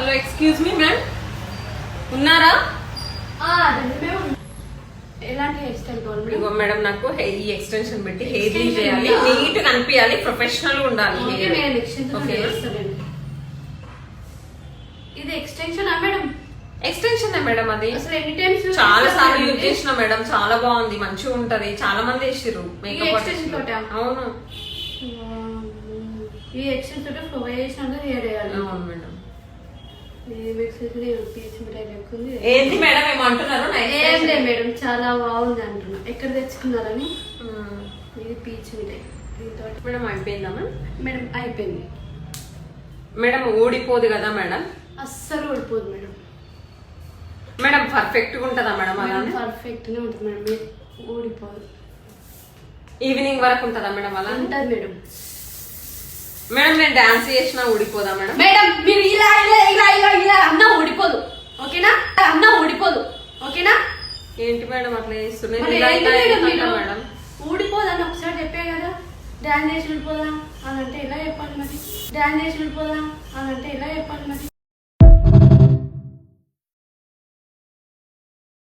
Hello excuse me ma'am, ఉన్నారా? ఎలాంటి hair style కావాలి ఇదిగో మేడం, నాకు ఈ ఎక్స్టెన్షన్ పెట్టి హెయిర్ లీవ్ చేయాలి, నీట్ గా కనిపించాలి, ప్రొఫెషనల్ గా ఉండాలి. ఇది ఎక్స్టెన్షన్ మేడం? ఎక్స్టెన్షన్ మేడం, అది అసలు ఎన్ని టైమ్స్ చాలా సార్లు యూజ్ చేసిన మేడం, చాలా బాగుంది, మంచిగా ఉంటది, చాలా మంది వేసిర్రు మేకప్. అవును, ఈ ఎక్స్టెన్షన్ తోటి ఫ్లో చేసినాక హెయిర్ వేయాలి. అవును మేడం. ఏంటి మేడం ఏమంటున్నారు? ఏం లేదు మేడం, చాలా బాగుంది అంటున్నా. ఎక్కడ తెచ్చుకున్నారని? ఇది పీచ్ మిఠాయి. దీంతో మేడం అయిపోయిందా మేడం? అయిపోయింది మేడం. ఊడిపోదు కదా మేడం? అస్సలు ఊడిపోదు మేడం. మేడం పర్ఫెక్ట్ గా ఉంటుందా మేడం? అలా పర్ఫెక్ట్ గా ఉంటుంది మేడం, ఊడిపోదు. ఈవినింగ్ వరకు ఉంటుందా మేడం? అలా ఉంటుంది మేడం. మేడం నేను డాన్స్ చేసినా ఊడిపోదా మేడం? మేడం మీరు ఇలా ఇలా ఇలా ఇలా ఇలా అన్నా ఊడిపోదు, ఓకేనా? అన్నా ఊడిపోదు, ఓకేనా? ఏంటి మేడం అట్లా చేస్తున్నారు? మేడం ఊడిపోదని ఒకసారి చెప్పే కదా. డాన్స్ చేసి ఊడిపోదా అని అంటే ఎలా చెప్పాలి మరి? డాన్స్ చేసి ఊడిపోదా అని అంటే ఎలా చెప్పాలి మరి?